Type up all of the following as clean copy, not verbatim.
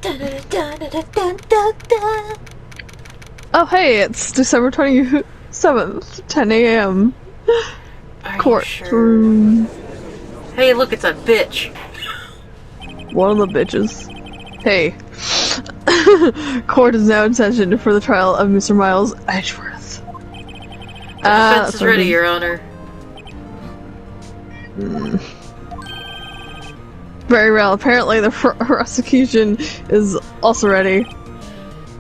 Oh hey, it's December 27th, 10 a.m. Courtroom. Sure? Hey, look, it's a bitch. One of the bitches. Hey. Court is now in session for the trial of Mr. Miles Edgeworth. The defense is ready, Your Honor. Very well. Apparently the prosecution is also ready.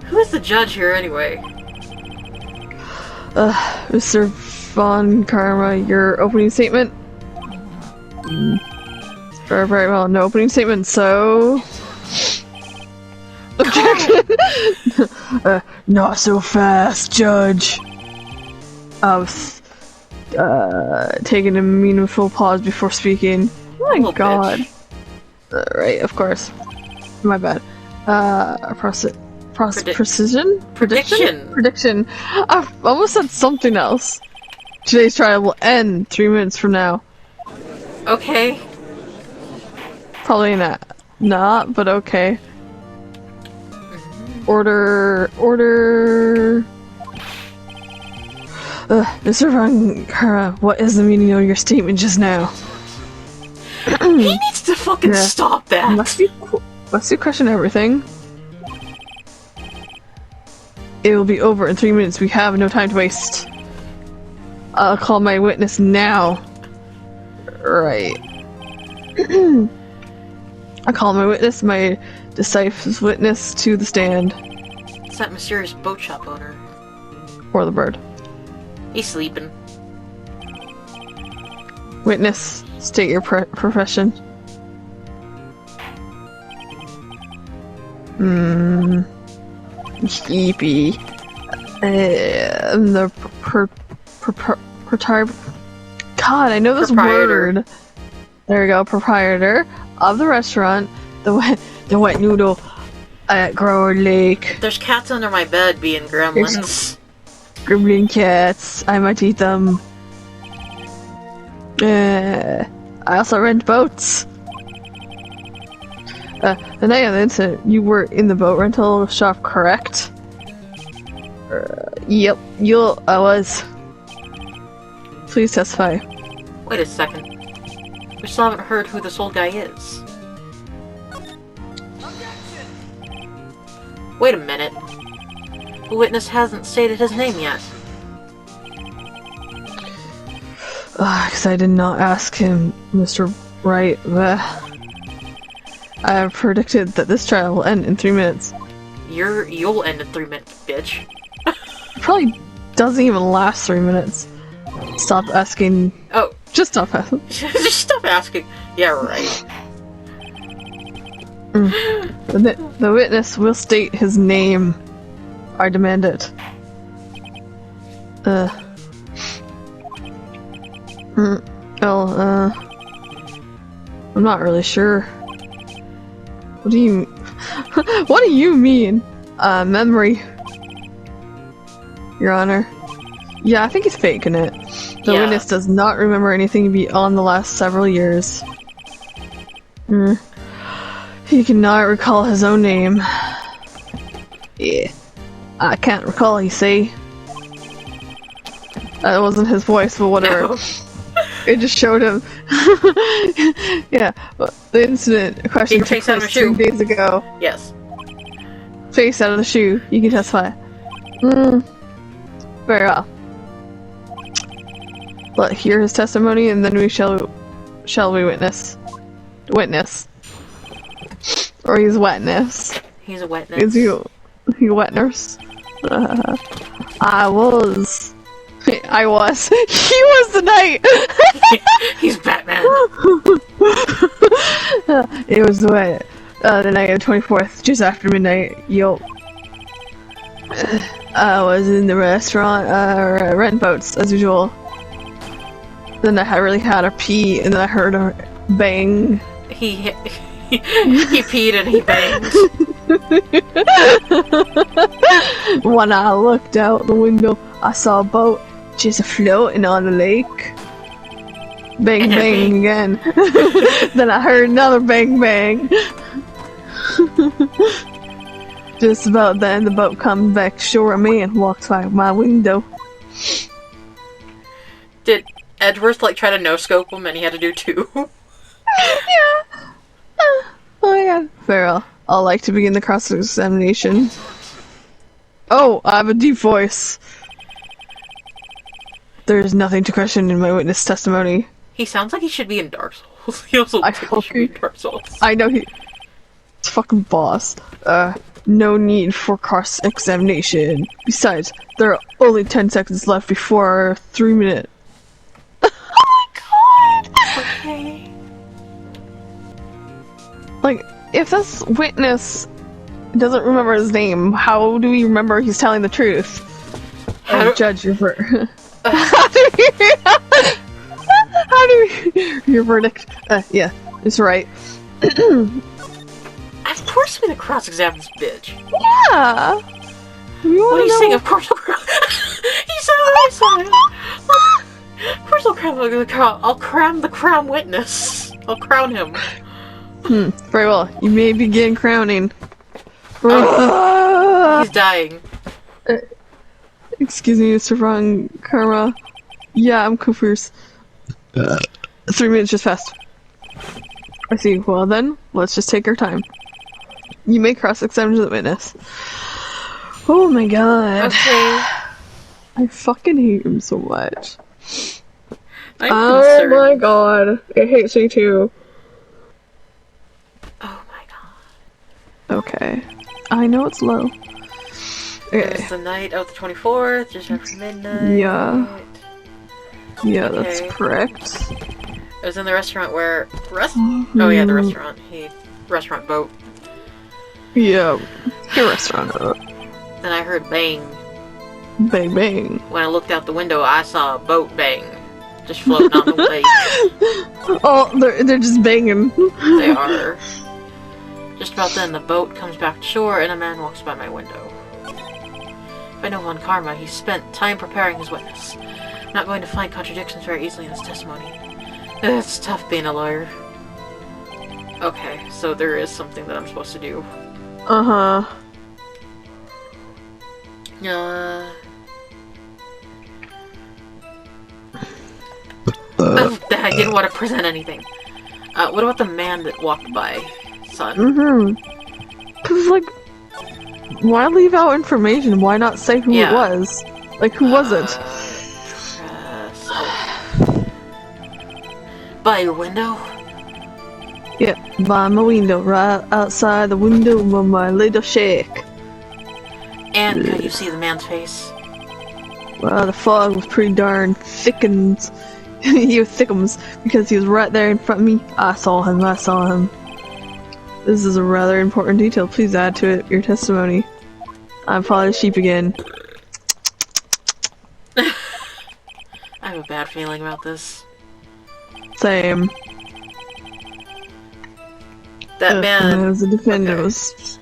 Who is the judge here, anyway? Mr. Von Karma, your opening statement? Very, very well. No opening statement, so... Objection! Not so fast, Judge. I was taking a meaningful pause before speaking. Oh my god. Right, of course. My bad. Precision? Prediction. I almost said something else. Today's trial will end 3 minutes from now. Okay. Probably not, but okay. Order. Mr. Von Kara, what is the meaning of your statement just now? He needs to fucking stop that! Must you question everything? It will be over in 3 minutes. We have no time to waste. I'll call my witness now. Right. I'll call my witness, my decisive witness, to the stand. It's that mysterious boat shop owner. Or the bird. He's sleeping. Witness, state your profession. Sleepy. I'm the God, I know this word. There we go, proprietor of the restaurant, the wet noodle at Grower Lake. There's cats under my bed being gremlins. Gremlin cats. I might eat them. I also rent boats. The night of the incident, you were in the boat rental shop, correct? Yep, I was. Please testify. Wait a second. We still haven't heard who this old guy is. Wait a minute. The witness hasn't stated his name yet. Because I did not ask him, Mr. Wright. I have predicted that this trial will end in 3 minutes. You'll end in 3 minutes, bitch. Probably doesn't even last 3 minutes. Stop asking. Oh. Just stop asking. Just stop asking. Yeah, right. The witness will state his name. I demand it. I'm not really sure. What do you What do you mean? Memory. Your Honor. Yeah, I think he's faking it. The witness does not remember anything beyond the last several years. He cannot recall his own name. Yeah. I can't recall, you see. That wasn't his voice, but whatever. No. It just showed him. Yeah, but the incident question took place 3 days ago. Yes. Face out of the shoe. You can testify. Very well. Let hear his testimony, and then we shall we witness. Witness. Or he's wetness. He's a wetness. Is he wetness? I was. He was the knight! He's Batman! It was the night of the 24th, just after midnight. Yo. I was in the restaurant, renting boats, as usual. Then I really had a pee, and then I heard a bang. He peed and he banged. When I looked out the window, I saw a boat just floating on the lake. Bang bang again. Then I heard another bang bang. Just about then, the boat comes back shore. A man walks by my window. Did Edgeworth like try to no-scope him and he had to do two? Yeah. Oh my god. Farrell, I'd like to begin the cross-examination. Oh, I have a deep voice. There is nothing to question in my witness testimony. He sounds like he should be in Dark Souls. He also looks like he should be in Dark Souls. I know it's fucking boss. No need for cross-examination. Besides, there are only 10 seconds left before our 3 minute. Oh my god! Okay. Like, if this witness doesn't remember his name, how do we remember he's telling the truth? Judge your verdict. How do we... Your verdict? Yeah, it's right. Of course we're gonna cross-examine this bitch. Yeah! What are you saying? Of course he said what I said! Of course I'll cram the crown witness. I'll crown him. Very well. You may begin crowning. He's dying. Excuse me, Mr. Wrong Karma. Yeah, I'm confused. 3 minutes just passed. I see. Well then, let's just take our time. You may cross-examine the witness. Oh my god. Okay. I fucking hate him so much. I'm oh my god. It hates me too. Oh my god. Okay. I know it's low. Okay. It's the night of the 24th, just after midnight. Yeah. Yeah, Okay. that's correct. It was in the restaurant where... Oh yeah, the restaurant. Restaurant boat. Yeah. The restaurant. Then I heard bang. Bang bang. When I looked out the window, I saw a boat bang. Just floating on the lake. Oh, they're just banging. They are. Just about then, the boat comes back to shore and a man walks by my window. If I know Von Karma, he spent time preparing his witness. I'm not going to find contradictions very easily in his testimony. It's tough being a lawyer. Okay, so there is something that I'm supposed to do. Uh-huh. I didn't want to present anything. What about the man that walked by, son? Cause, like, why leave out information? Why not say who it was? Like, who was it? By your window? Yeah, by my window, right outside the window of my little shack. And could you see the man's face? Well, the fog was pretty darn thickens. He was thickums because he was right there in front of me. I saw him. This is a rather important detail. Please add to it your testimony. I'm following sheep again. I have a bad feeling about this. Same. That man... As the defendant was...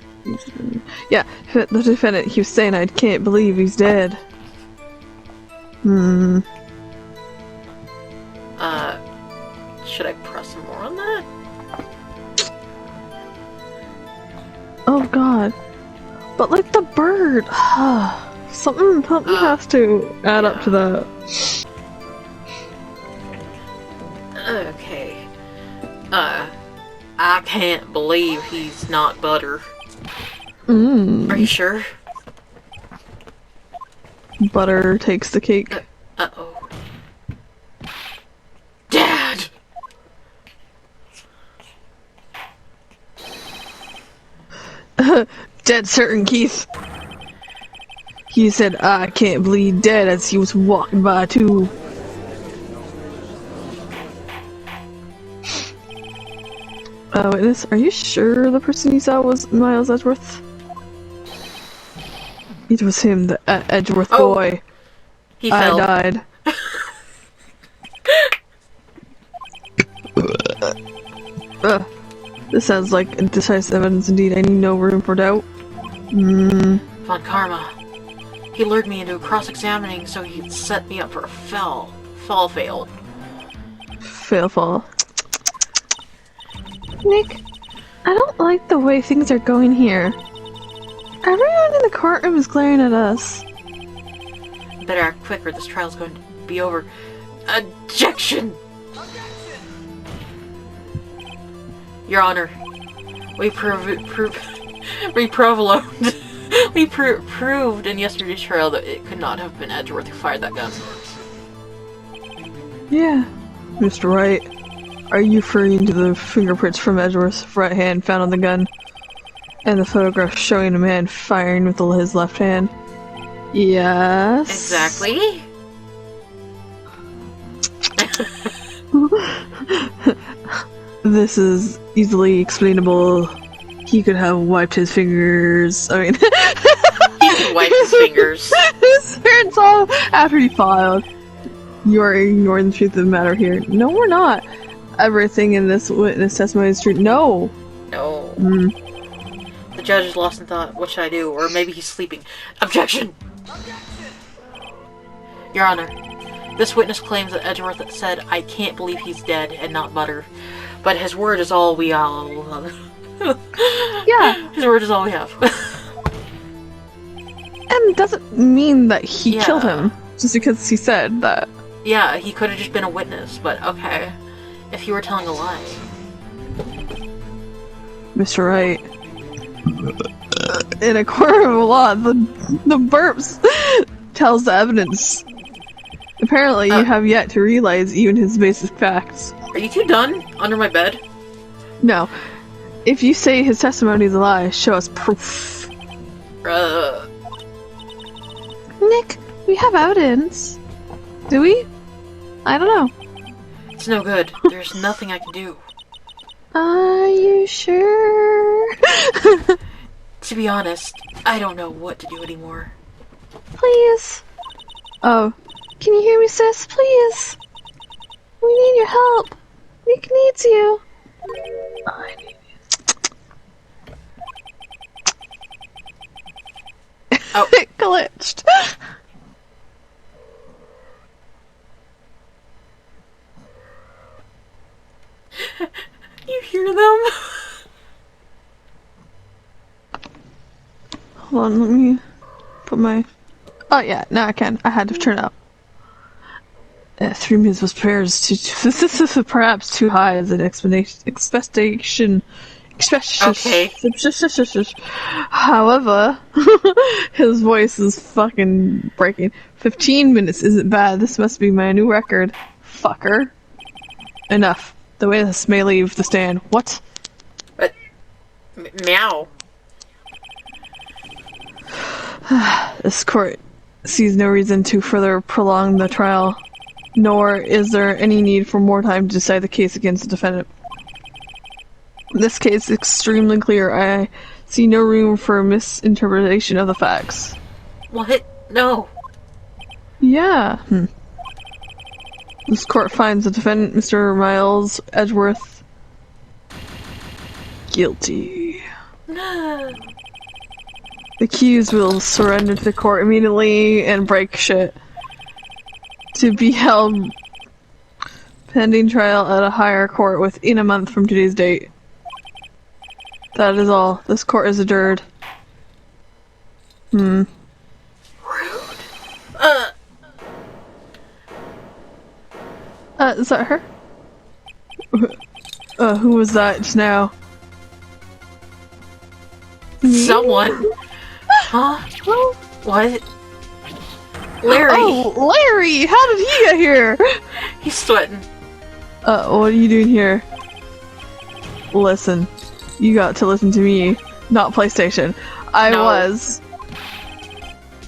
Yeah, the defendant, he was saying, I can't believe he's dead. Should I press more on that? Oh god. But like the bird, something has to add up to that. Okay. I can't believe he's not butter. Are you sure? Butter takes the cake. Uh-oh. Dad! Dead certain, Keith. He said, I can't believe dead as he was walking by too. Witness, are you sure the person you saw was Miles Edgeworth? It was him, the Edgeworth boy. He fell. I died. This sounds like decisive evidence indeed. I need no room for doubt. Von Karma. He lured me into cross-examining so he'd set me up for a fail. Fail. Nick. I don't like the way things are going here. Everyone in the courtroom is glaring at us. Better act quick or this trial's going to be over. Objection! Your Honor, we proved in yesterday's trial that it could not have been Edgeworth who fired that gun. Yeah. Mr. Wright, are you referring to the fingerprints from Edgeworth's right hand found on the gun? And the photograph showing a man firing with his left hand? Yes. Exactly. This is easily explainable. He could have wiped his fingers. I mean, he could wipe his fingers. It's all after he filed. You are ignoring the truth of the matter here. No, we're not. Everything in this witness testimony is true. No. No. The judge is lost in thought. What should I do? Or maybe he's sleeping. Objection! Your Honor, this witness claims that Edgeworth said, "I can't believe he's dead," and not butter. But his word is all we all... Yeah. His word is all we have. And it doesn't mean that he killed him, just because he said that. Yeah, he could have just been a witness, but okay. If he were telling a lie. Mr. Wright. In a court of law, the burps tells the evidence. Apparently, you have yet to realize even his basic facts. Are you two done? Under my bed? No. If you say his testimony is a lie, show us proof. Nick, we have evidence. Do we? I don't know. It's no good. There's nothing I can do. Are you sure? To be honest, I don't know what to do anymore. Please. Oh, can you hear me, sis? Please. We need your help. Nick needs you. I need you. Oh. It glitched. You hear them? Hold on, let me put my... Oh yeah, now I can. I had to turn it up. 3 minutes was perhaps too high as an expectation. Okay. However, his voice is fucking breaking. 15 minutes isn't bad. This must be my new record. Fucker. Enough. The witness may leave the stand. What? But... meow. This court sees no reason to further prolong the trial, nor is there any need for more time to decide the case against the defendant. This case is extremely clear. I see no room for misinterpretation of the facts. What? No. Yeah. This court finds the defendant, Mr. Miles Edgeworth, guilty. No. The accused will surrender to the court immediately and break shit. To be held pending trial at a higher court within a month from today's date. That is all. This court is adjourned. Rude. Is that her? Who was that just now? Someone. Huh? What? Larry! Oh, Larry! How did he get here? He's sweating. What are you doing here? Listen. You got to listen to me, not PlayStation. I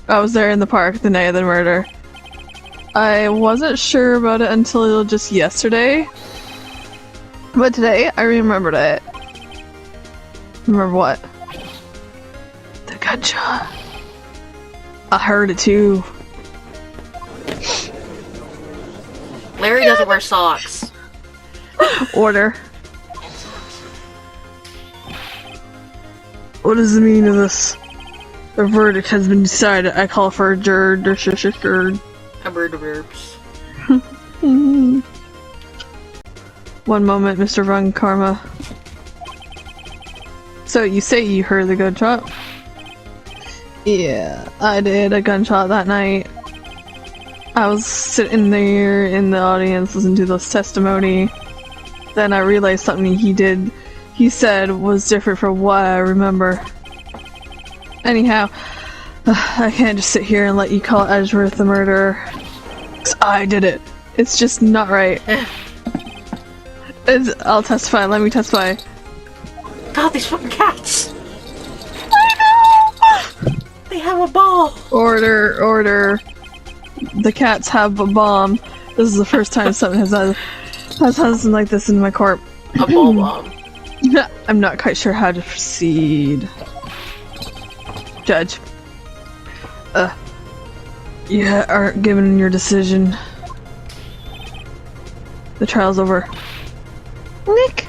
was there in the park the night of the murder. I wasn't sure about it until just yesterday. But today, I remembered it. Remember what? The gunshot. I heard it too. Larry doesn't wear socks. Order. What is the meaning of this? The verdict has been decided. I call for a juror. A bird of herbs. One moment, Mr. Von Karma. So you say you heard the gunshot? Yeah, I did a gunshot that night. I was sitting there in the audience listening to this testimony. Then I realized something he said was different from what I remember. Anyhow, I can't just sit here and let you call Edgeworth the murderer. 'Cause I did it. It's just not right. I'll testify, let me testify. God, these fucking cats! I know! They have a ball! Order. The cats have a bomb. This is the first time something has something like this in my court. A ball bomb. I'm not quite sure how to proceed. Judge. You aren't given your decision. The trial's over. Nick!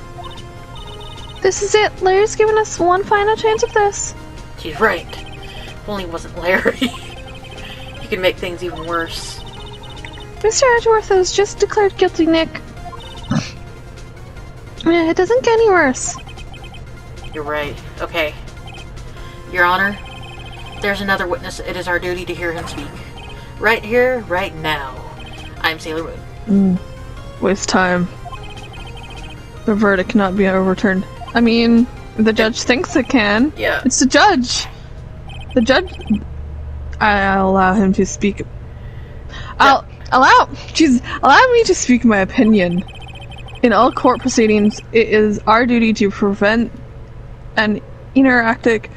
This is it. Larry's given us one final chance of this. She's right. If only it wasn't Larry. He could make things even worse. Mr. Edgeworth was just declared guilty, Nick. It doesn't get any worse. You're right. Okay. Your Honor, there's another witness. It is our duty to hear him speak. Right here, right now. I'm Sailor Moon. Waste time. The verdict cannot be overturned. I mean, the judge thinks it can. Yeah. It's the judge. The judge. I'll allow him to speak. Allow me to speak my opinion. In all court proceedings, it is our duty to prevent an inaccurate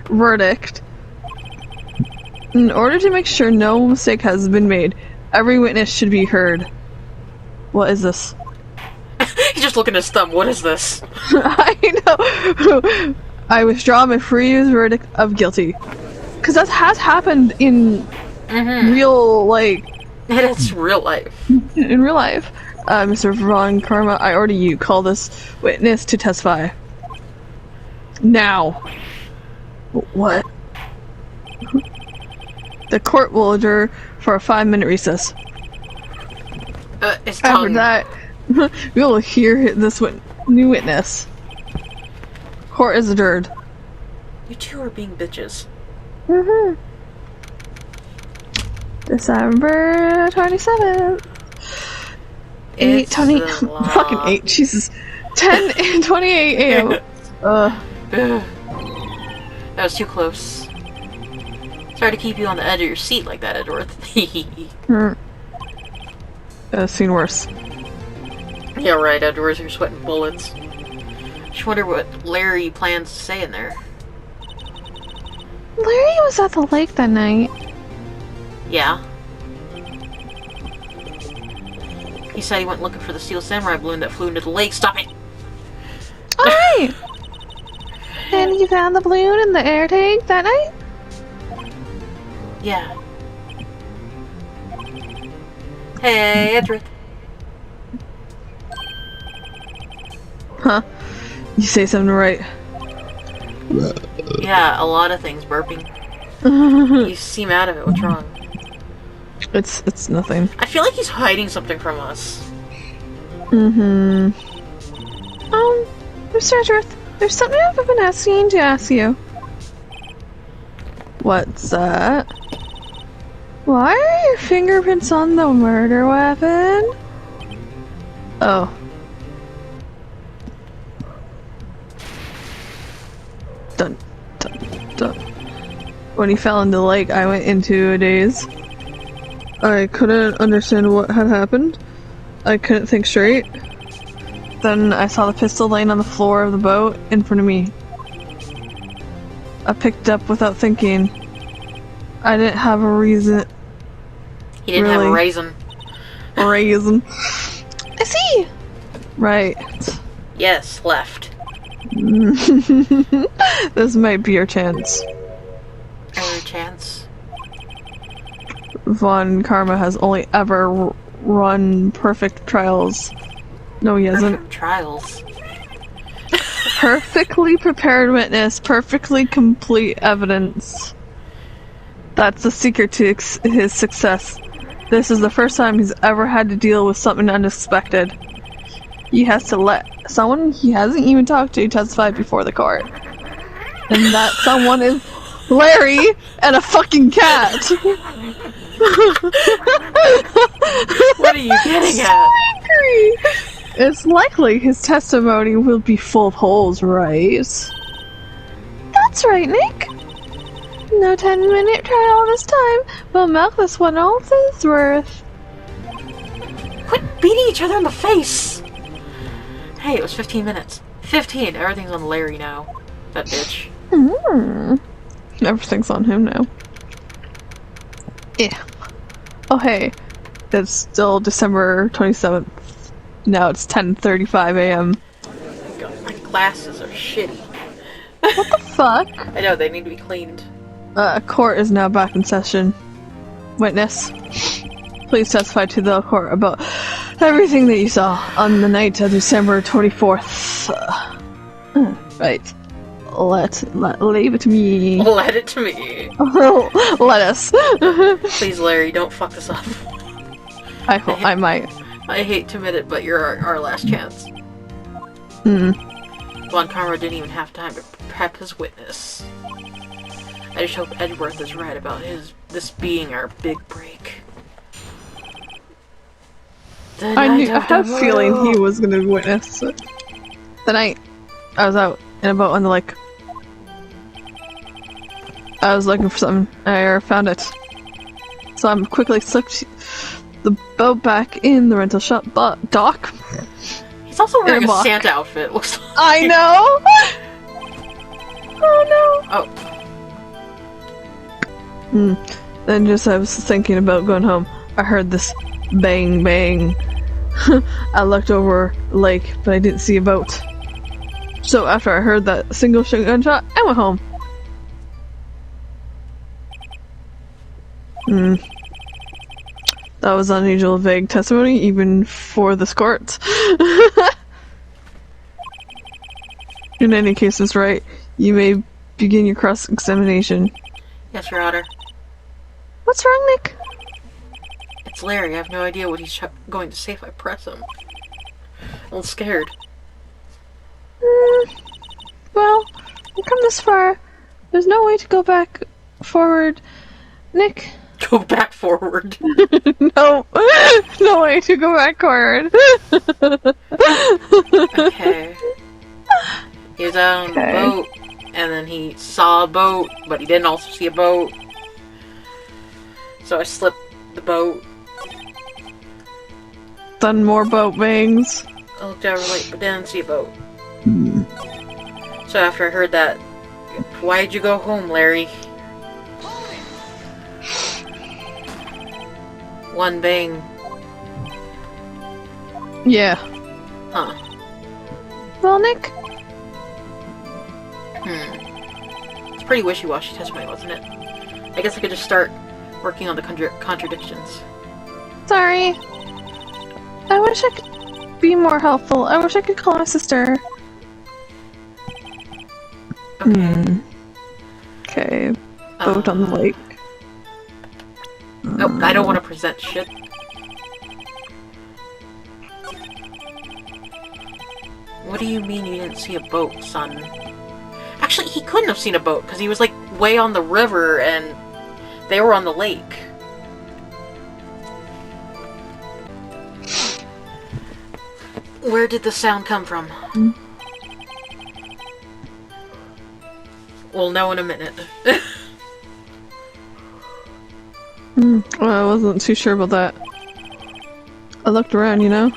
verdict. In order to make sure no mistake has been made, every witness should be heard. What is this? He's just looking at his thumb. What is this? I know. I withdraw my free verdict of guilty. Because that has happened in real, It's real life. in real life. Mr. Von Karma, I order you call this witness to testify. Now. What? The court will adjourn for a 5-minute recess. His After tongue. that, we will hear this new witness. Court is adjourned. You two are being bitches. December 27th. It's 20 the law. fucking 8, Jesus. 10 and 28 a.m. That was too close. Sorry to keep you on the edge of your seat like that, Edgeworth. Seen worse. Yeah, right, Edgeworth, you're sweating bullets. Just wonder what Larry plans to say in there. Larry was at the lake that night. Yeah. He said he went looking for the Steel Samurai balloon that flew into the lake. Stop it! Alright! And he found the balloon in the air tank that night? Yeah. Hey, Edgeworth. Huh? You say something right. Yeah, a lot of things. Burping. You seem out of it. What's wrong? It's nothing. I feel like he's hiding something from us. Mr. Edgeworth, there's something I've been asking to ask you. What's that? Why are your fingerprints on the murder weapon? Oh. Dun, dun, dun. When he fell into the lake, I went into a daze. I couldn't understand what had happened. I couldn't think straight. Then I saw the pistol laying on the floor of the boat in front of me. I picked it up without thinking. I didn't have a reason. He didn't have a raisin. Reason. I see! Right. Yes, left. This might be your chance. Our chance. Von Karma has only ever run perfect trials. No, he hasn't. Perfect trials. Perfectly prepared witness, perfectly complete evidence. That's the secret to his success. This is the first time he's ever had to deal with something unexpected. he has to let someone he hasn't even talked to testify before the court. And that someone is Larry and a fucking cat. What are you getting at? It's likely his testimony will be full of holes, right? That's right, Nick. No 10-minute trial this time. We'll milk this one all it's worth. Quit beating each other in the face! Hey, it was 15 minutes. 15! Everything's on Larry now. That bitch. Everything's on him now. Yeah. Oh hey, it's still December 27th. Now it's 10:35 a.m. God, my glasses are shitty. What the fuck? I know, they need to be cleaned. Court is now back in session. Witness, please testify to the court about everything that you saw on the night of December 24th. Right. Leave it to me. Let it to me. Let us. Please, Larry, don't fuck this up. I hope I might. I hate to admit it, but you're our last chance. Von Karma didn't even have time to prep his witness. I just hope Edgeworth is right about this being our big break. I had a feeling he was gonna witness it. The night I was out in a boat on the lake. I was looking for something. I found it. So I'm quickly slipped the boat back in the rental shop dock. He's also wearing a Airlock. Santa outfit. Looks like. I know. Oh no. Oh. Then just I was thinking about going home. I heard this bang bang. I looked over the lake, but I didn't see a boat. So after I heard that single gunshot, I went home. That was unusual vague testimony, even for this court. In any case, Miss Wright, you may begin your cross-examination. Yes, Your Honor. What's wrong, Nick? It's Larry. I have no idea what he's going to say if I press him. I'm a little scared. Well, we've come this far. There's no way to go back forward. Nick? Go back forward. No. No way to go back forward. Okay. He was out on the boat, and then he saw a boat, but he didn't also see a boat. So I slipped the boat. Done more boat bangs. I looked over late, but didn't see a boat. So after I heard that, why'd you go home, Larry? One bang. Yeah. Huh. Well, Nick? It's pretty wishy-washy testimony, wasn't it? I guess I could just start working on the contradictions. Sorry. I wish I could be more helpful. I wish I could call my sister. Okay. Boat on the lake. Oh, I don't want to present shit. What do you mean you didn't see a boat, son? Actually, he couldn't have seen a boat, because he was, like, way on the river, and they were on the lake. Where did the sound come from? We'll know in a minute. Well, I wasn't too sure about that. I looked around, you know?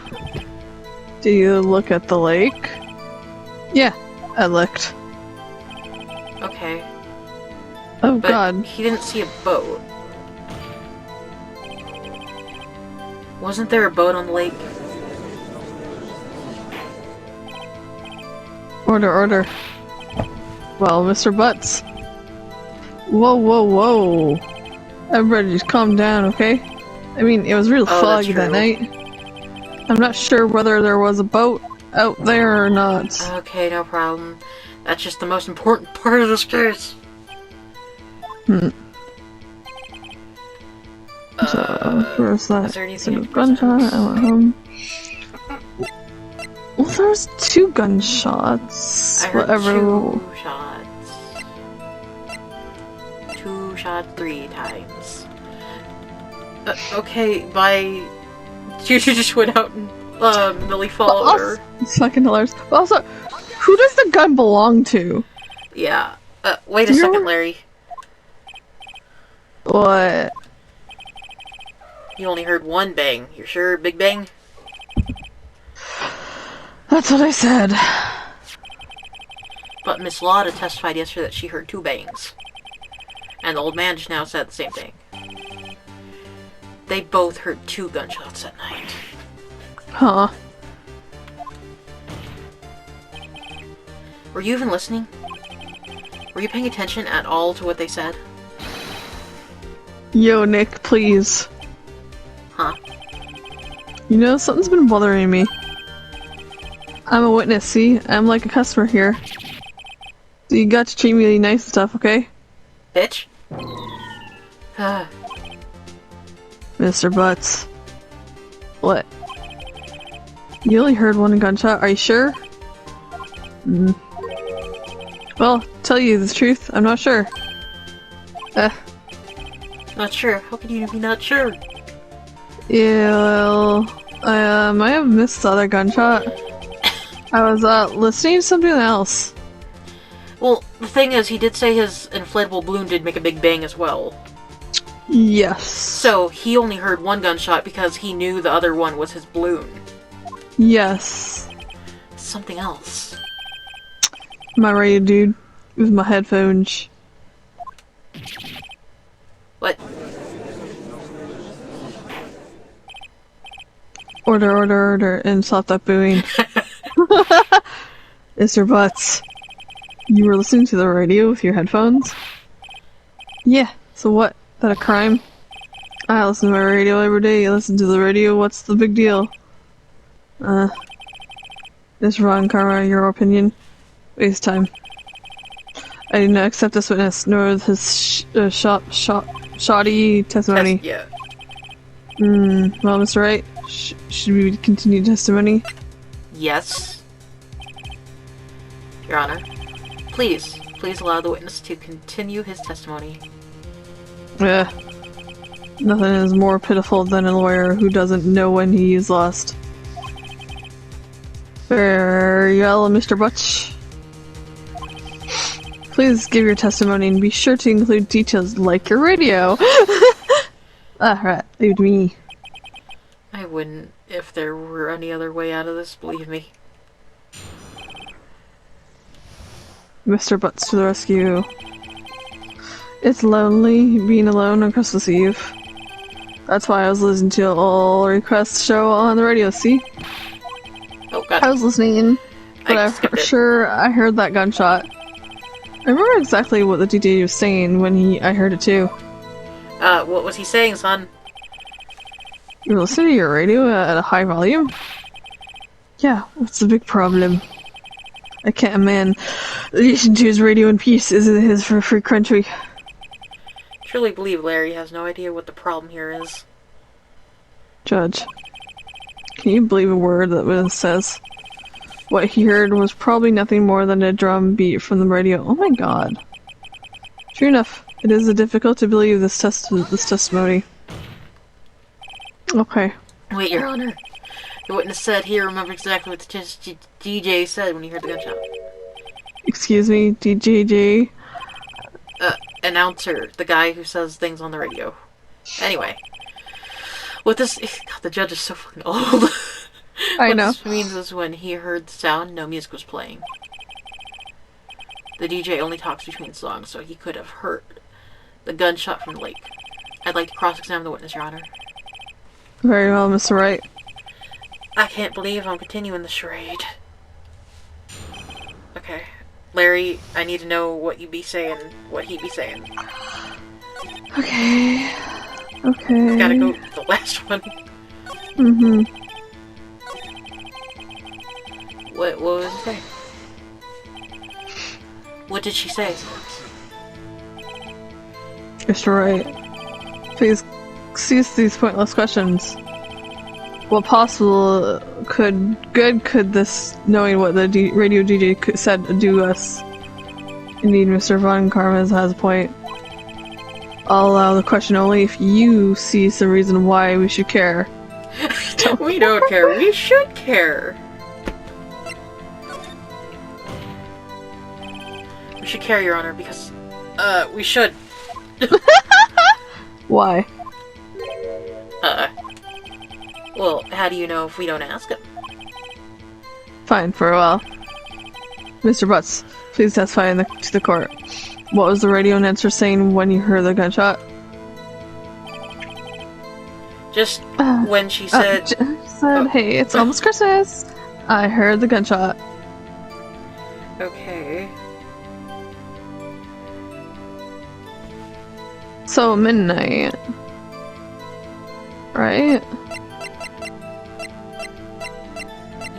Do you look at the lake? Yeah, I looked. Okay. Oh But god. he didn't see a boat. Wasn't there a boat on the lake? Order, order. Well, Mr. Butts. Whoa, whoa, whoa. Everybody just calm down, okay? I mean, it was real foggy that night. I'm not sure whether there was a boat out there or not. Okay, no problem. That's just the most important part of this case. So, where's that? Is there anything Gunshot, I went home. Well, there's 2 gunshots. I heard Whatever. 2 shots. 2 shots 3 times. Okay, bye. You just went out and Millie followed her. Fucking hilarious. But also, who does the gun belong to? Yeah. Wait a second, Larry. What? You only heard 1 bang. You're sure? Big bang? That's what I said. But Miss Lotta testified yesterday that she heard 2 bangs. And the old man just now said the same thing. They both heard 2 gunshots that night. Huh. Were you even listening? Were you paying attention at all to what they said? Yo, Nick, please. Huh? You know, something's been bothering me. I'm a witness, see? I'm like a customer here. So you got to treat me really nice and stuff, okay? Bitch? Mr. Butts. What? You only heard 1 gunshot, are you sure? Well, tell you the truth, I'm not sure. Not sure. How could you be not sure? Yeah, well, I might have missed the other gunshot. I was, listening to something else. Well, the thing is, he did say his inflatable balloon did make a big bang as well. Yes. So, he only heard 1 gunshot because he knew the other one was his balloon. Yes. Something else. Am I ready, dude? With my headphones. What? Order, order, order, and stop that booing. Mr. Butts, you were listening to the radio with your headphones? Yeah, so what? That a crime? I listen to my radio every day. I listen to the radio, what's the big deal? It's wrong, Karma, your opinion. Waste time. I do not accept this witness, nor his shoddy testimony. Yeah. Well, Mr. Wright, should we continue testimony? Yes. Your Honor. Please allow the witness to continue his testimony. Nothing is more pitiful than a lawyer who doesn't know when he is lost. Very well, Mr. Butch. Please give your testimony and be sure to include details like your radio. Alright, leave me. I wouldn't if there were any other way out of this, believe me. Mr. Butts to the rescue. It's lonely being alone on Christmas Eve. That's why I was listening to all request show on the radio, see? Oh god. I was listening, but I heard that gunshot. I remember exactly what the DJ was saying when I heard it too. What was he saying, son? You were listening to your radio at a high volume? Yeah, what's the big problem? I can't a man listen to his radio in peace, isn't it his for free country? Truly believe Larry has no idea what the problem here is. Judge, can you believe a word that witness says? What he heard was probably nothing more than a drum beat from the radio. Oh my god. True enough, it is difficult to believe this testimony. Okay. Wait, Your Honor. The witness said he remembered exactly what the DJ said when he heard the gunshot. Excuse me, DJJ? Announcer, the guy who says things on the radio. Anyway. What this... God, the judge is so fucking old. I know. What this means is when he heard the sound, no music was playing. The DJ only talks between songs, so he could have heard the gunshot from the lake. I'd like to cross-examine the witness, Your Honor. Very well, Mr. Wright. I can't believe I'm continuing the charade. Okay. Larry, I need to know what you be saying, what he be saying. Okay. Okay. Gotta go with the last one. Mm-hmm. What was it say? What did she say? Mr. Wright, please cease these pointless questions. What possible good could this, knowing what the radio DJ said, do us? Indeed, Mr. Von Karma has a point. I'll allow the question only if you see some reason why we should care. We don't care. We should care. We should care, Your Honor, because, we should. Why? Well, how do you know if we don't ask him? Fine, for a while. Mr. Butts, please testify to the court. What was the radio announcer saying when you heard the gunshot? Just when she said... Hey, it's almost Christmas! I heard the gunshot. Okay. So, midnight. Right?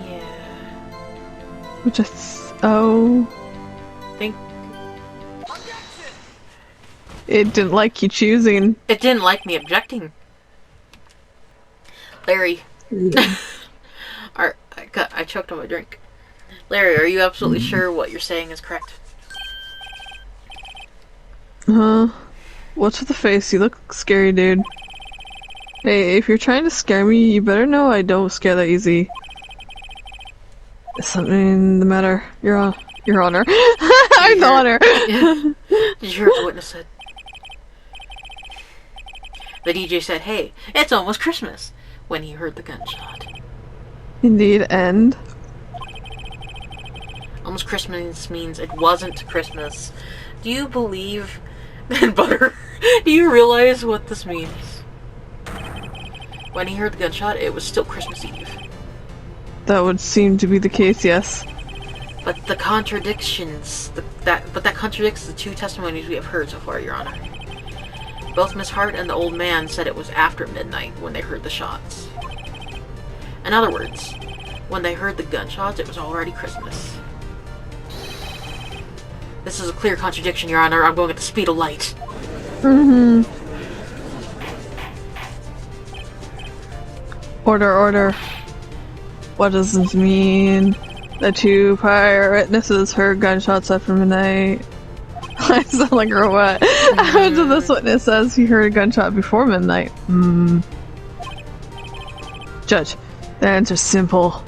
Yeah. Which is... oh... Think... It didn't like you choosing. It didn't like me objecting. Larry. I choked on my drink. Larry, are you absolutely sure what you're saying is correct? What's with the face? You look scary, dude. Hey, if you're trying to scare me, you better know I don't scare that easy. Is something the matter? Your Honor. I'm the Honor! Did you hear what the witness said? The DJ said, hey, it's almost Christmas, when he heard the gunshot. Indeed, and? Almost Christmas means it wasn't Christmas. Do you believe in butter? Do you realize what this means? When he heard the gunshot, it was still Christmas Eve. That would seem to be the case, yes. But the contradictions, that contradicts the two testimonies we have heard so far, Your Honor. Both Miss Hart and the old man said it was after midnight when they heard the shots. In other words, when they heard the gunshots, it was already Christmas. This is a clear contradiction, Your Honor. I'm going at the speed of light. Order. What does this mean? The two prior witnesses heard gunshots after midnight. I sound like a robot. After this witness says he heard a gunshot before midnight. Judge, the answer's simple.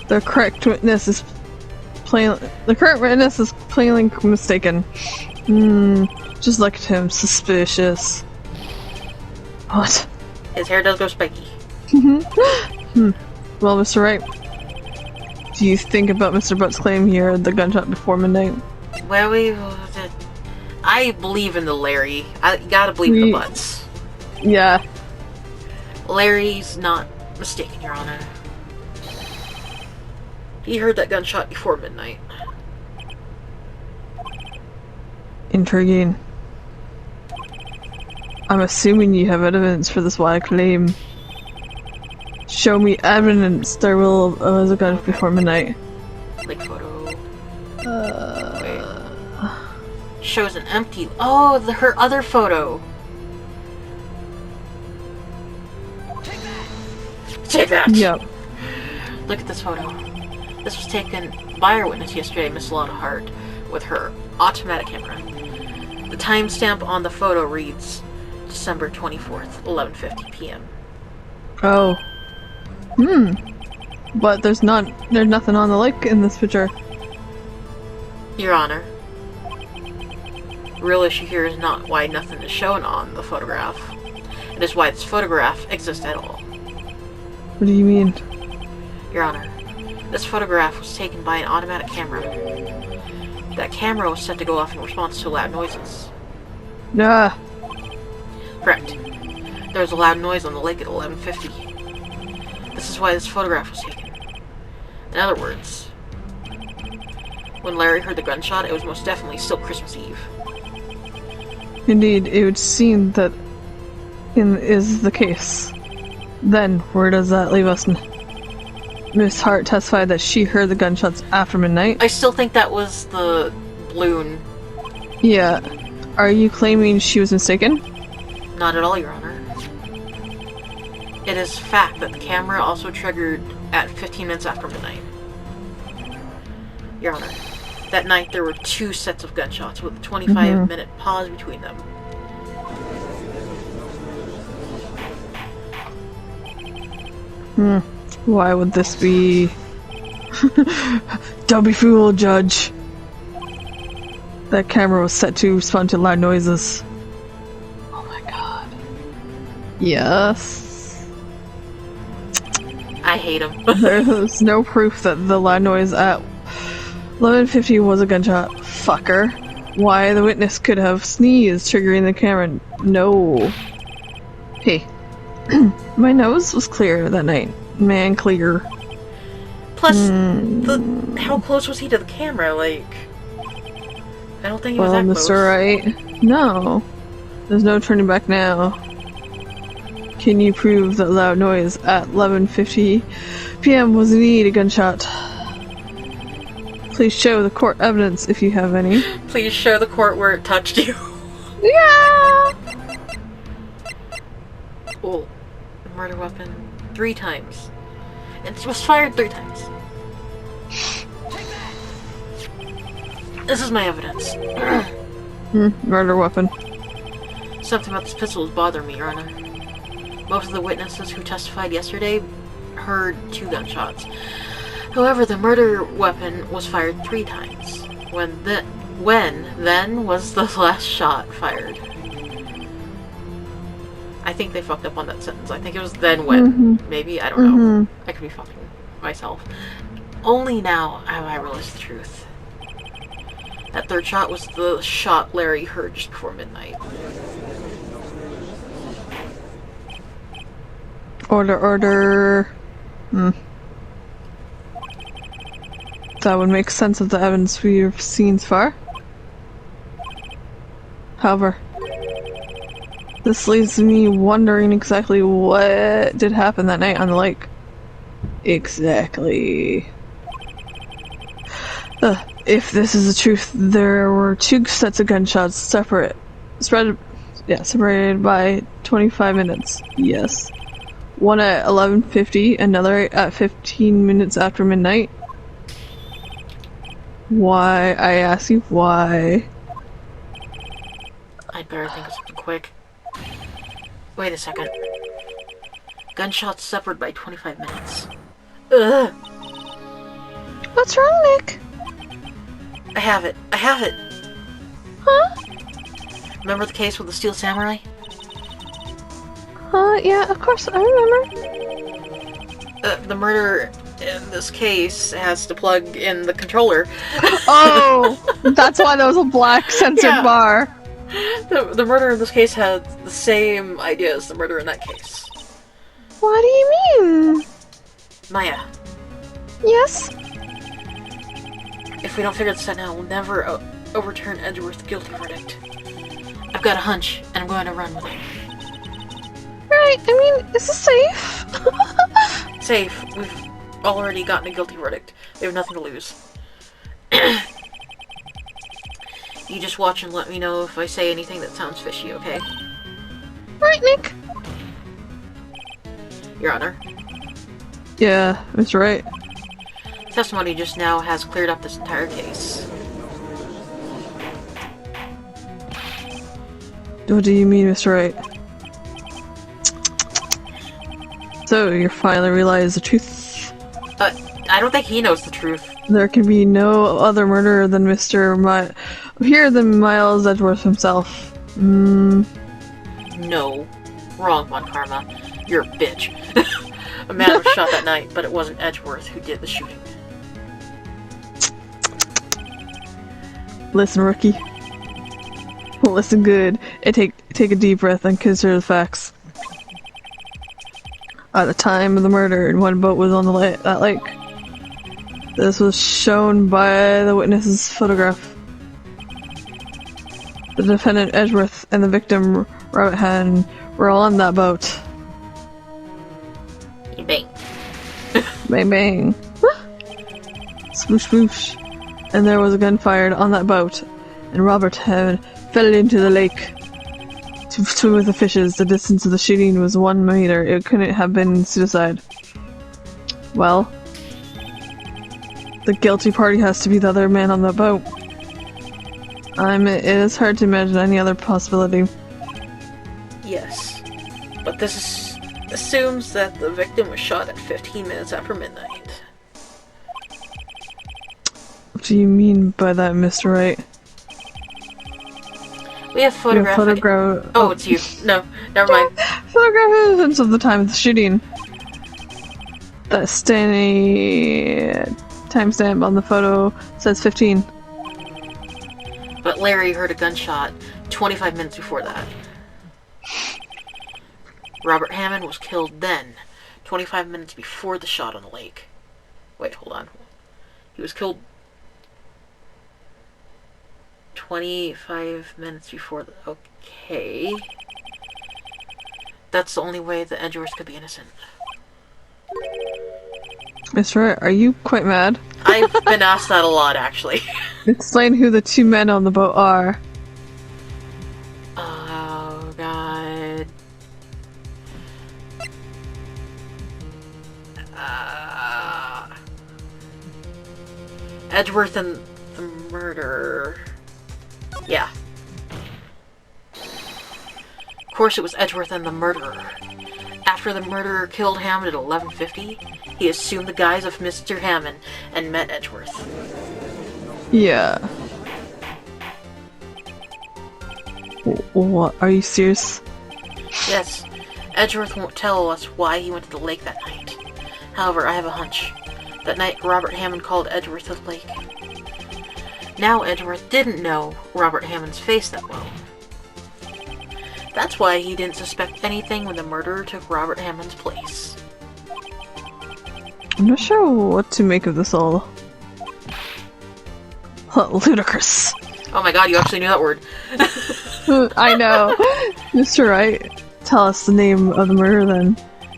The current witness is plainly mistaken. Just look at him, suspicious. What? His hair does go spiky. Well, Mr. Wright, do you think about Mr. Butt's claim he heard the gunshot before midnight? Well, I believe in the Larry. I gotta believe in the Butts. Yeah. Larry's not mistaken, Your Honor. He heard that gunshot before midnight. Intriguing. I'm assuming you have evidence for this wild claim. Show me evidence there was a gun before midnight. Like photo. Wait. Shows an empty. Oh, her other photo. Take that! Yep. Look at this photo. This was taken by our witness yesterday, Miss Lotta Hart, with her automatic camera. The timestamp on the photo reads December 24th, 11:50 p.m. Oh. But there's nothing on the lake in this picture. Your Honor, the real issue here is not why nothing is shown on the photograph. It is why this photograph exists at all. What do you mean? Your Honor, this photograph was taken by an automatic camera. That camera was set to go off in response to loud noises. Nah. Correct. There was a loud noise on the lake at 11:50. This is why this photograph was taken. In other words, when Larry heard the gunshot, it was most definitely still Christmas Eve. Indeed, it would seem that is the case. Then, where does that leave us? Miss Hart testified that she heard the gunshots after midnight. I still think that was the balloon. Yeah. Are you claiming she was mistaken? Not at all, Your Honor. It is fact that the camera also triggered at 15 minutes after midnight. Your Honor, that night there were 2 sets of gunshots with a 25-minute pause between them. Why would this be? Don't be fooled, Judge. That camera was set to respond to loud noises. Oh my god. Yes. I hate him. There's no proof that the loud noise at 11:50 was a gunshot. Fucker. Why the witness could have sneezed, triggering the camera. No. Hey. My nose was clear that night. Man, clear. Plus, how close was he to the camera? Like, I don't think he was that close. Mr. Wright, no. There's no turning back now. Can you prove that loud noise at 11:50 p.m. was indeed a gunshot? Please show the court evidence if you have any. Please show the court where it touched you. Yeah! Oh, murder weapon 3 times. It was fired 3 times. This is my evidence. Murder weapon. Something about this pistol is bothering me, Your Honor. Most of the witnesses who testified yesterday heard 2 gunshots. However, the murder weapon was fired 3 times. When then was the last shot fired? I think they fucked up on that sentence. I think it was then when. Maybe, I don't know. I could be fucking myself. Only now have I realized the truth. That 3rd shot was the shot Larry heard just before midnight. Order. That would make sense of the evidence we've seen so far. However, this leaves me wondering exactly what did happen that night on the lake. Exactly. If this is the truth, there were 2 sets of gunshots separated by 25 minutes. Yes. One at 11:50, another at 15 minutes after midnight. Why? I ask you why. I'd better think of something quick. Wait a second. Gunshots separated by 25 minutes. Ugh! What's wrong, Nick? I have it. Huh? Remember the case with the Steel Samurai? Yeah, of course, I remember. The murderer in this case has to plug in the controller. Oh! That's why there was a black censored bar. The murderer in this case had the same idea as the murderer in that case. What do you mean? Maya, Yes? if we don't figure this out now, we'll never overturn Edgeworth's guilty verdict. I've got a hunch, and I'm going to run with it. Right, I mean, is this safe? Safe. We've already gotten a guilty verdict. We have nothing to lose. You just watch and let me know if I say anything that sounds fishy, okay? Right, Nick? Your Honor. Yeah, that's right. Testimony just now has cleared up this entire case. What do you mean, Mr. Wright? So, you finally realize the truth? I don't think he knows the truth. There can be no other murderer than than Miles Edgeworth himself. No. Wrong one, Karma. You're a bitch. A man was shot that night, but it wasn't Edgeworth who did the shooting. Listen, rookie. Listen good, and take a deep breath and consider the facts. At the time of the murder, one boat was on that lake. This was shown by the witness's photograph. The defendant Edgeworth and the victim Rabbit Hand were all on that boat. Bang. Bang bang. Swoosh swoosh. And there was a gun fired on that boat, and Robert Hand fell into the lake. to swim with the fishes. The distance of the shooting was 1 meter. It couldn't have been suicide. Well, the guilty party has to be the other man on the boat. It is hard to imagine any other possibility. Yes. But assumes that the victim was shot at 15 minutes after midnight. What do you mean by that, Mr. Wright? We have photographic... Oh, it's you. No, never mind. Photographic evidence of the time of the shooting. That timestamp on the photo says 15. But Larry heard a gunshot 25 minutes before that. Robert Hammond was killed then, 25 minutes before the shot on the lake. Wait, hold on. He was killed 25 minutes before the... Okay. That's the only way the Edgeworths could be innocent. Mr. Wright, are you quite mad? I've been asked that a lot, actually. Explain who the two men on the boat are. Oh, God. Edgeworth and the murderer. Yeah. Of course it was Edgeworth and the murderer. After the murderer killed Hammond at 11:50, he assumed the guise of Mr. Hammond and met Edgeworth. Yeah. What? Are you serious? Yes. Edgeworth won't tell us why he went to the lake that night. However, I have a hunch. That night, Robert Hammond called Edgeworth to the lake. Now Edgeworth didn't know Robert Hammond's face that well. That's why he didn't suspect anything when the murderer took Robert Hammond's place. I'm not sure what to make of this all. Ludicrous. Oh my god, you actually knew that word. I know. Mr. Wright, tell us the name of the murderer then.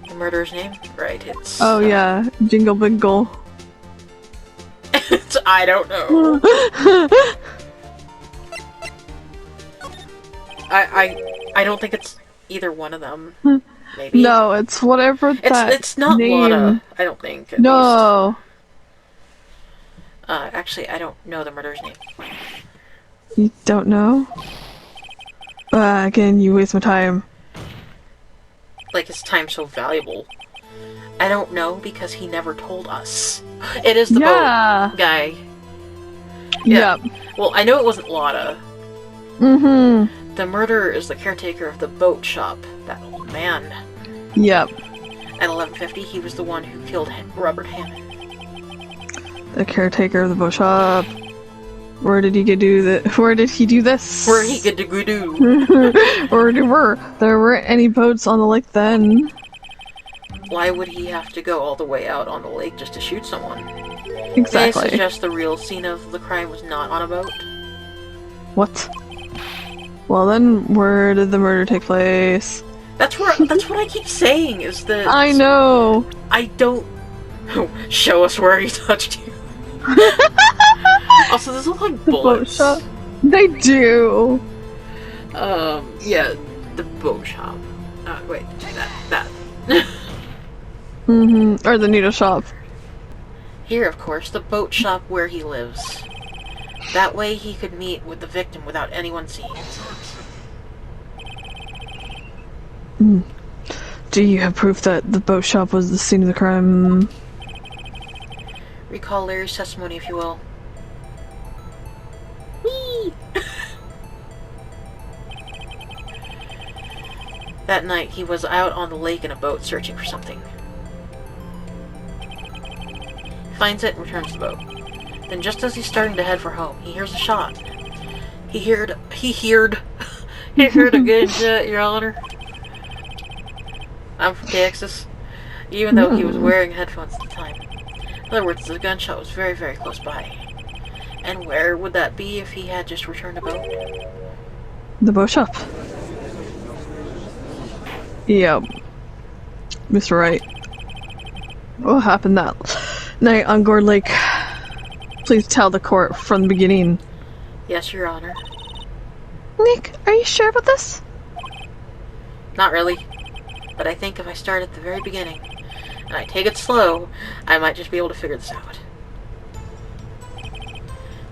The murderer's name? Right, it's... Oh yeah, Jingle Bingle. I don't know. I don't think it's either one of them. Maybe. No, it's whatever that It's not name. Lana, I don't think. At No. least. Actually, I don't know the murderer's name. You don't know? Again, you waste my time. Like, his time's so valuable. I don't know because he never told us. It is the boat guy. Yeah. Yep. Well, I know it wasn't Lana. Mm-hmm. The murderer is the caretaker of the boat shop. That old man. Yep. At 11:50, he was the one who killed Robert Hammond. The caretaker of the boat shop. Where did he do this? Where he get to go do? There weren't any boats on the lake then. Why would he have to go all the way out on the lake just to shoot someone? Exactly. May I suggest the real scene of the crime was not on a boat? What? Well then, where did the murder take place? That's what I keep saying, is that... I know! I don't... Show us where he touched you. Also, those look like bullets. Boat shop? They do! Yeah, the boat shop. Wait, that. Mm-hmm. Or the needle shop. Here, of course, the boat shop where he lives. That way he could meet with the victim without anyone seeing. Do you have proof that the boat shop was the scene of the crime? Recall Larry's testimony, if you will. Whee! That night, he was out on the lake in a boat searching for something. He finds it and returns the boat. Then just as he's starting to head for home, he hears a shot. He heard a gunshot, Your Honor. I'm from Texas. Even though he was wearing headphones at the time. In other words, the gunshot was very, very close by. And where would that be if he had just returned a boat? The boat shop. Yep. Mr. Wright. What happened that night on Gourd Lake? Please tell the court from the beginning. Yes, Your Honor. Nick, are you sure about this? Not really. But I think if I start at the very beginning, and I take it slow, I might just be able to figure this out.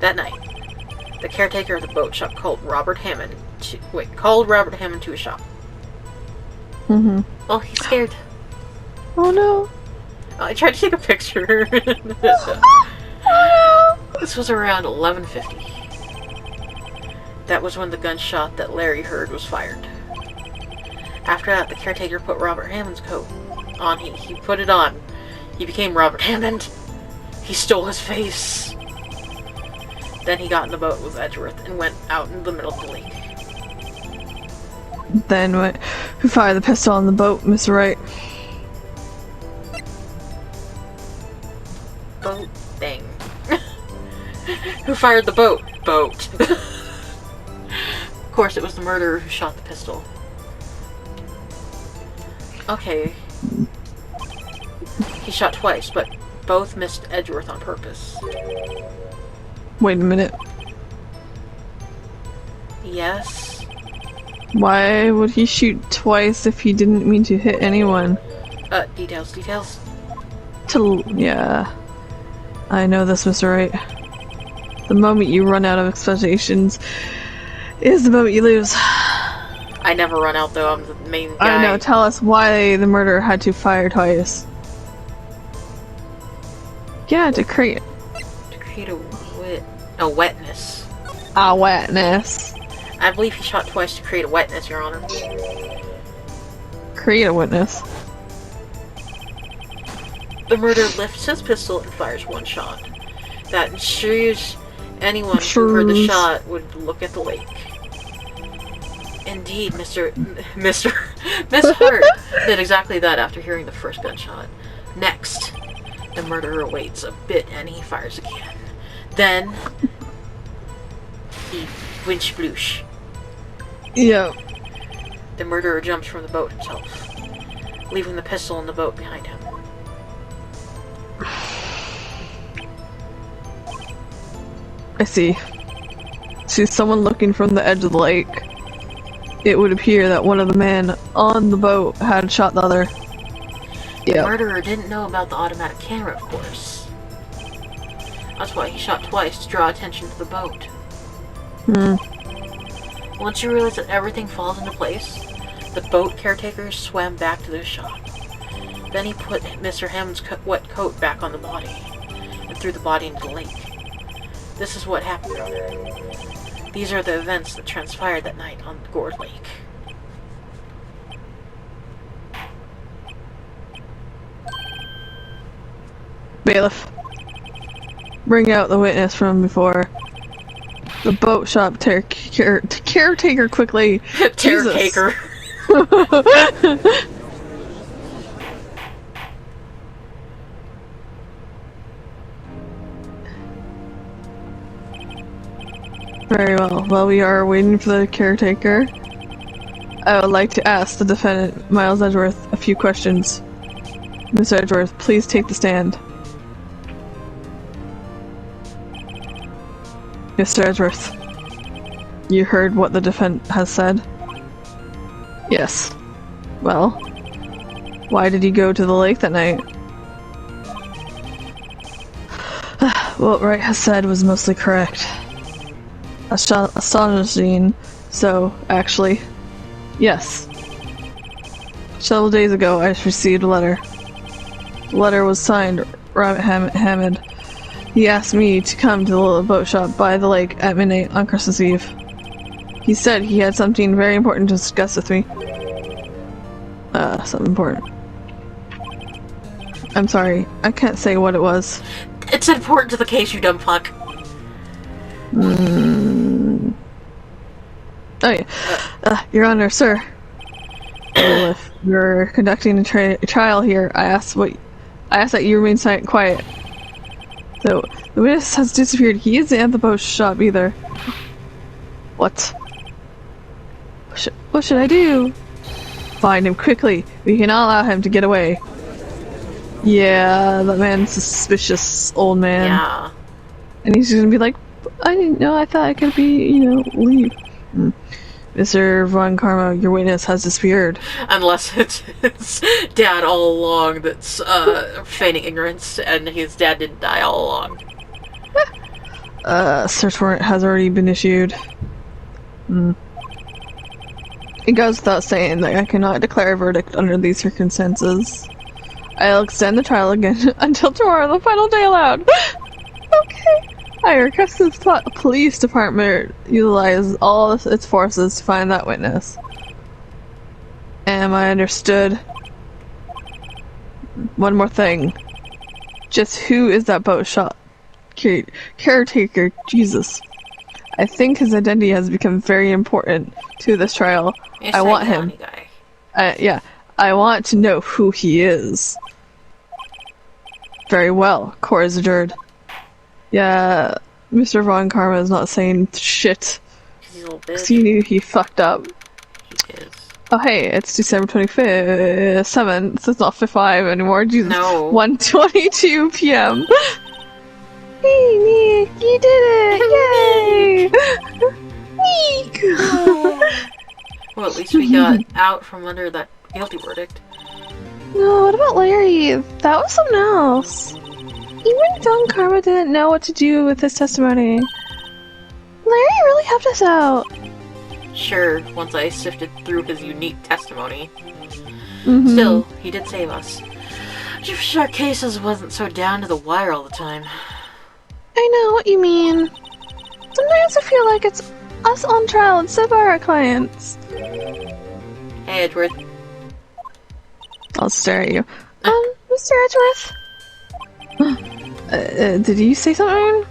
That night, the caretaker of the boat shop called Robert Hammond to his shop. Mm-hmm. Well, he's scared. Oh no. I tried to take a picture. Oh no. This was around 11:50. That was when the gunshot that Larry heard was fired. After that, the caretaker put Robert Hammond's coat on. He put it on. He became Robert Hammond. He stole his face. Then he got in the boat with Edgeworth and went out in the middle of the lake. Then who fired the pistol on the boat, Mr. Wright? Boat thing. Who fired the boat? Boat. Of course, it was the murderer who shot the pistol. Okay. He shot twice, but both missed Edgeworth on purpose. Wait a minute. Yes? Why would he shoot twice if he didn't mean to hit anyone? Details. Yeah. I know this, Mr. Wright. The moment you run out of expectations is the moment you lose. I never run out, though. I'm the main guy. I know. Tell us why the murderer had to fire twice. Yeah, to create a wetness. a witness. I believe he shot twice to create a wetness, Your Honor. Create a witness. The murderer lifts his pistol and fires one shot. That ensures anyone who heard the shot would look at the lake. Indeed, Miss Hart did exactly that after hearing the first gunshot. Next, the murderer waits a bit and he fires again. Then, he winch bloosh. Yeah. The murderer jumps from the boat himself, leaving the pistol in the boat behind him. I see. See someone looking from the edge of the lake. It would appear that one of the men on the boat had shot the other. The murderer didn't know about the automatic camera, of course. That's why he shot twice, to draw attention to the boat. Once you realize that everything falls into place, the boat caretaker swam back to the shop. Then he put Mr. Hammond's wet coat back on the body, and threw the body into the lake. This is what happened, brother. These are the events that transpired that night on Gourd Lake. Bailiff, bring out the witness from before. The boat shop caretaker quickly. Caretaker. Very well. While we are waiting for the caretaker, I would like to ask the defendant, Miles Edgeworth, a few questions. Mr. Edgeworth, please take the stand. Mr. Edgeworth, you heard what the defendant has said? Yes. Well, why did he go to the lake that night? What Wright has said was mostly correct. Astonishing, so, actually, yes. Several days ago, I received a letter. The letter was signed Robert Hammond. He asked me to come to the little boat shop by the lake at midnight on Christmas Eve. He said he had something very important to discuss with me. Something important. I'm sorry, I can't say what it was. It's important to the case, you dumb fuck. Oh yeah. Your Honor, sir. If you're conducting a trial here, I ask that you remain silent, quiet. So, the witness has disappeared. He isn't at the boat shop either. What? What should I do? Find him quickly. We cannot allow him to get away. Yeah, that man's a suspicious old man. Yeah. And he's gonna be like, I didn't know, I thought I could be, leave. Mr. Von Karma, your witness has disappeared. Unless it's his dad all along that's feigning ignorance, and his dad didn't die all along. Search warrant has already been issued. It goes without saying that I cannot declare a verdict under these circumstances. I'll extend the trial again until tomorrow, the final day allowed. Okay. I request the police department utilize all its forces to find that witness. Am I understood? One more thing. Just who is that boat shop caretaker? Jesus. I think his identity has become very important to this trial. It's I want that him. guy. Yeah. I want to know who he is. Very well. Kuro is adjourned. Yeah, Mr. Von Karma is not saying shit. He's a little Cause bitch. he knew he fucked up. He is. Oh hey, it's December 25th, 7th, it's not 5 anymore, Jesus. No. 1:22 p.m. Hey Nick, you did it! Yay! Nick! Well, at least we got out from under that guilty verdict. No, what about Larry? That was something else. Even Von Karma didn't know what to do with his testimony. Larry really helped us out. Sure, once I sifted through his unique testimony. Still, Still, he did save us. I just wish our cases wasn't so down to the wire all the time. I know what you mean. Sometimes I feel like it's us on trial instead of our clients. Hey, Edward. I'll stare at you. Mr. Edgeworth? Did you say something?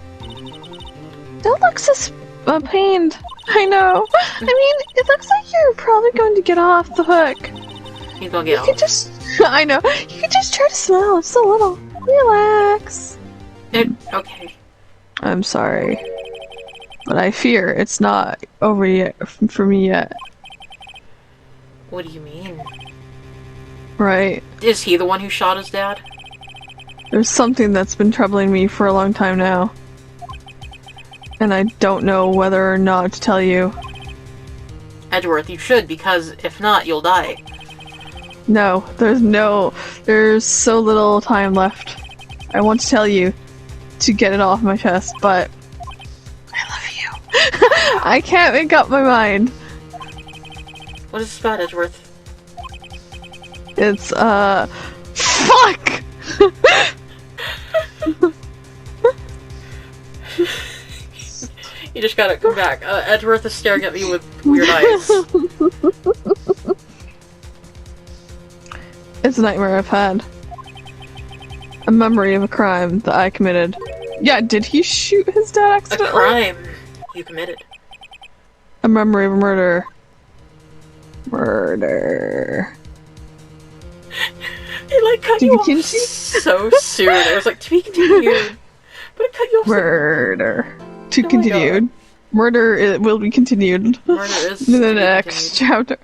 Don't look so pained. I know. I mean, it looks like you're probably going to get off the hook. He's gonna get You could just... I know. You could just try to smile just a little. Relax. Okay. I'm sorry. But I fear it's not over yet for me yet. What do you mean? Right. Is he the one who shot his dad? There's something that's been troubling me for a long time now. And I don't know whether or not to tell you. Edgeworth, you should, because if not, you'll die. No, there's so little time left. I want to tell you to get it off my chest, but I love you. I can't make up my mind. What is this about, Edgeworth? It's, fuck! You just gotta come back. Edgeworth is staring at me with weird eyes. It's a nightmare I've had. A memory of a crime that I committed. Yeah, did he shoot his dad A accidentally? crime you committed. A memory of a murder. Murder. It like cut To you be off continued? so soon. It was like, to be continued. But it cut you off so... Murder. To Oh my continued. Murder will be continued Murder is in to the be next continued. chapter.